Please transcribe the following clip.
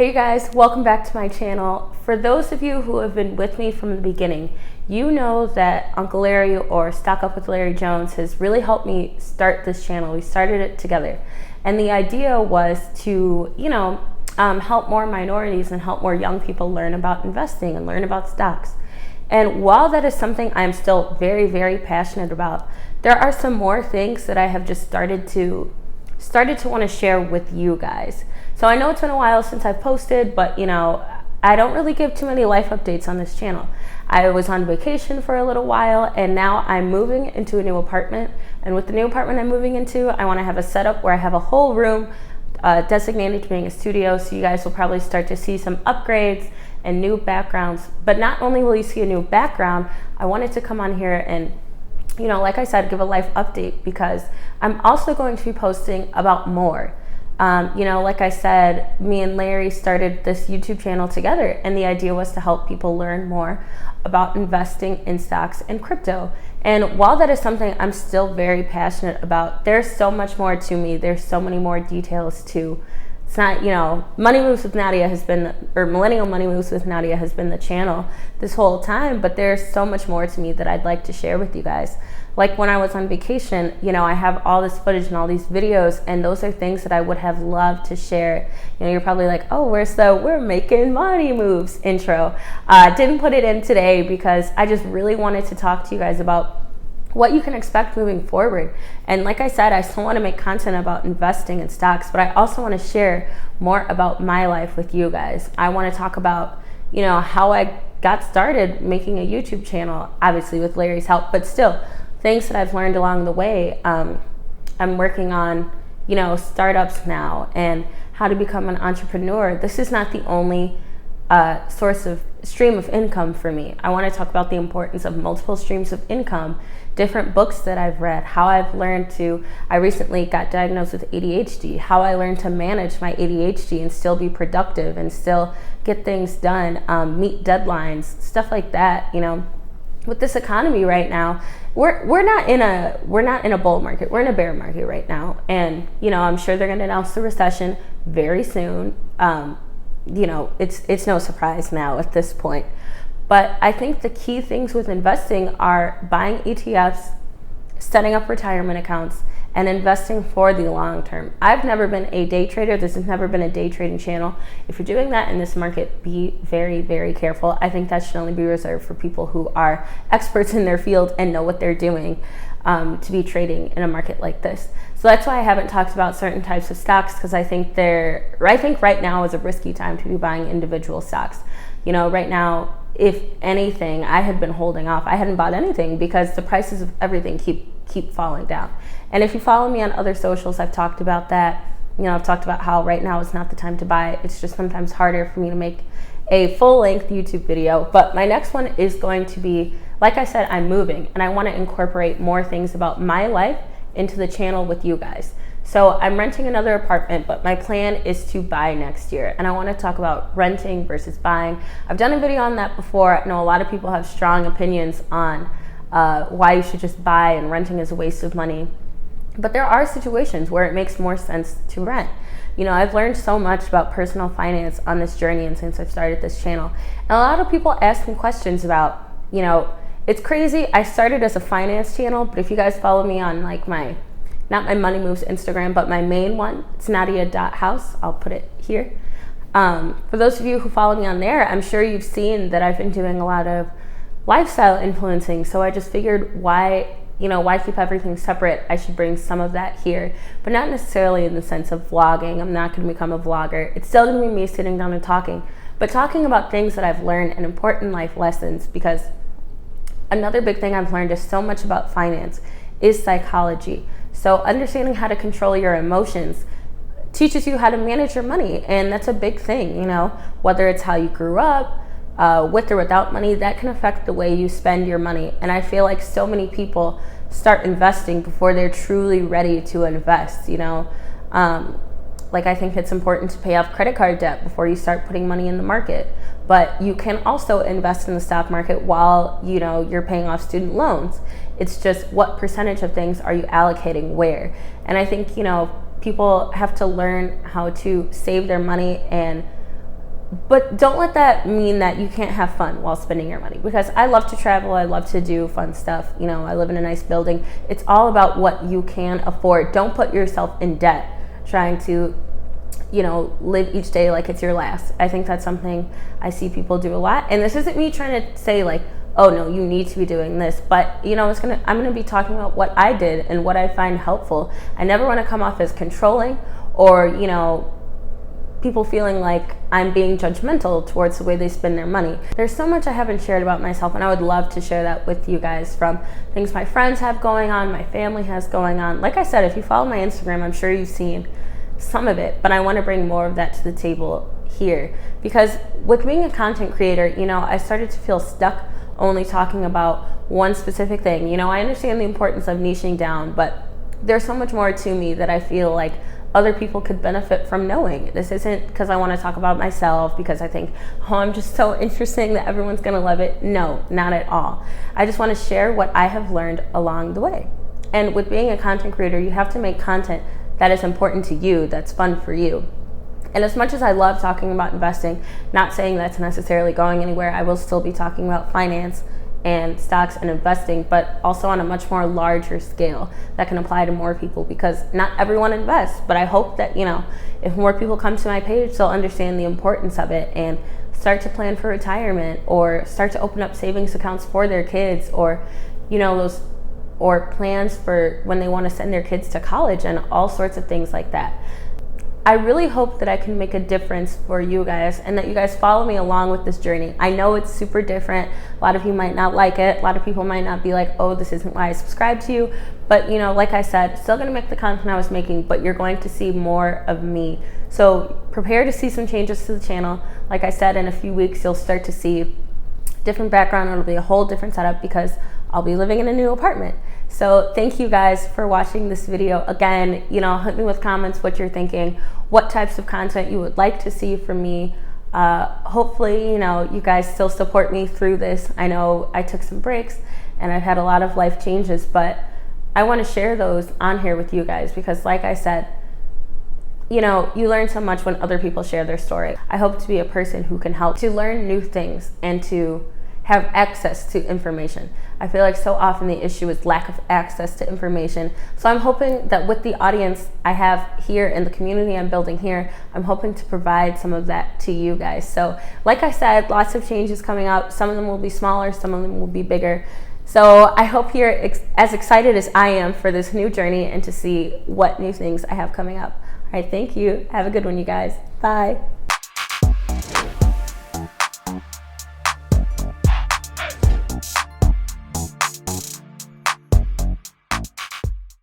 Hey guys, welcome back to my channel. For those of you who have been with me from the beginning, you know that Uncle Larry, or Stock Up with Larry Jones, has really helped me start this channel. We started it together. And the idea was to, help more minorities and help more young people learn about investing and learn about stocks. And while that is something I'm still very, very passionate about, there are some more things that I have just started to want to share with you guys. So I know it's been a while since I've posted, but I don't really give too many life updates on this channel. I was on vacation for a little while, and now I'm moving into a new apartment. And with the new apartment I'm moving into, I want to have a setup where I have a whole room designated to being a studio. So you guys will probably start to see some upgrades and new backgrounds. But not only will you see a new background, I wanted to come on here and like I said, give a life update, because I'm also going to be posting about more. Like I said, me and Larry started this YouTube channel together, and the idea was to help people learn more about investing in stocks and crypto. And while that is something I'm still very passionate about, there's so much more to me. There's so many more details too. It's not, Money Moves with Nadia has been, or Millennial Money Moves with Nadia has been the channel this whole time, but there's so much more to me that I'd like to share with you guys. Like when I was on vacation, I have all this footage and all these videos, and those are things that I would have loved to share. You're probably like, oh, where's the "We're Making Money Moves" intro? Didn't put it in today because I just really wanted to talk to you guys about what you can expect moving forward. And like I said, I still want to make content about investing in stocks, but I also want to share more about my life with you guys. I want to talk about, how I got started making a YouTube channel, obviously with Larry's help, but still things that I've learned along the way. I'm working on, startups now and how to become an entrepreneur. This is not the only stream of income for me. I want to talk about the importance of multiple streams of income, different books that I've read, how I've learned I recently got diagnosed with ADHD, how I learned to manage my ADHD and still be productive and still get things done, meet deadlines, stuff like that. With this economy right now, we're not in a bull market. We're in a bear market right now. And, I'm sure they're going to announce the recession very soon. It's no surprise now at this point. But I think the key things with investing are buying ETFs, setting up retirement accounts, and investing for the long term. I've never been a day trader. This has never been a day trading channel. If you're doing that in this market, be very, very careful. I think that should only be reserved for people who are experts in their field and know what they're doing to be trading in a market like this. So that's why I haven't talked about certain types of stocks, because I think right now is a risky time to be buying individual stocks. Right now, if anything, I had been holding off. I hadn't bought anything because the prices of everything keep falling down. And if you follow me on other socials, I've talked about that. I've talked about how right now is not the time to buy. It's just sometimes harder for me to make a full-length YouTube video. But my next one is going to be, like I said, I'm moving, and I want to incorporate more things about my life into the channel with you guys. So I'm renting another apartment, but my plan is to buy next year. And I want to talk about renting versus buying. I've done a video on that before. I know a lot of people have strong opinions on why you should just buy and renting is a waste of money. But there are situations where it makes more sense to rent. I've learned so much about personal finance on this journey and since I've started this channel. And a lot of people ask me questions about, it's crazy. I started as a finance channel, but if you guys follow me on not my Money Moves Instagram, but my main one, it's nadia.house. I'll put it here. For those of you who follow me on there, I'm sure you've seen that I've been doing a lot of lifestyle influencing. So I just figured why keep everything separate? I should bring some of that here, but not necessarily in the sense of vlogging. I'm not going to become a vlogger. It's still going to be me sitting down and talking, but talking about things that I've learned and important life lessons, because another big thing I've learned is so much about finance is psychology. So understanding how to control your emotions teaches you how to manage your money. And that's a big thing, whether it's how you grew up, with or without money, that can affect the way you spend your money. And I feel like so many people start investing before they're truly ready to invest, I think it's important to pay off credit card debt before you start putting money in the market. But you can also invest in the stock market while, you're paying off student loans. It's just what percentage of things are you allocating where? And I think, people have to learn how to save their money and But don't let that mean that you can't have fun while spending your money, because I love to travel. I love to do fun stuff. You know, I live in a nice building. It's all about what you can afford. Don't put yourself in debt trying to, you know, live each day like it's your last. I think that's something I see people do a lot. And this isn't me trying to say like, oh no, you need to be doing this. But, you know, I'm going to be talking about what I did and what I find helpful. I never want to come off as controlling or, you know, people feeling like I'm being judgmental towards the way they spend their money. There's so much I haven't shared about myself, and I would love to share that with you guys, from things my friends have going on, my family has going on. Like I said, if you follow my Instagram, I'm sure you've seen some of it, but I want to bring more of that to the table here, because with being a content creator, you know, I started to feel stuck only talking about one specific thing. You know, I understand the importance of niching down, but there's so much more to me that I feel like other people could benefit from knowing. This isn't because I want to talk about myself because I think, oh, I'm just so interesting that everyone's going to love it. No, not at all. I just want to share what I have learned along the way. And with being a content creator, you have to make content that is important to you, that's fun for you. And as much as I love talking about investing, not saying that's necessarily going anywhere, I will still be talking about finance and stocks and investing, but also on a much more larger scale that can apply to more people, because not everyone invests. But I hope that, you know, if more people come to my page, they'll understand the importance of it and start to plan for retirement, or start to open up savings accounts for their kids, or, you know, those, or plans for when they want to send their kids to college and all sorts of things like that. I really hope that I can make a difference for you guys, and that you guys follow me along with this journey. I know it's super different. A lot of you might not like it. A lot of people might not be like, oh, this isn't why I subscribe to you. But, you know, like I said, still going to make the content I was making, but you're going to see more of me. So prepare to see some changes to the channel. Like I said, in a few weeks, you'll start to see different background. It'll be a whole different setup because I'll be living in a new apartment. So thank you guys for watching this video. Again, you know, hit me with comments what you're thinking, what types of content you would like to see from me. Hopefully, you know, you guys still support me through this. I know I took some breaks and I've had a lot of life changes, but I want to share those on here with you guys because, like I said, you know, you learn so much when other people share their story. I hope to be a person who can help to learn new things and to have access to information. I feel like so often the issue is lack of access to information. So I'm hoping that with the audience I have here and the community I'm building here, I'm hoping to provide some of that to you guys. So like I said, lots of changes coming up. Some of them will be smaller, some of them will be bigger. So I hope you're as excited as I am for this new journey and to see what new things I have coming up. All right, thank you. Have a good one, you guys. Bye.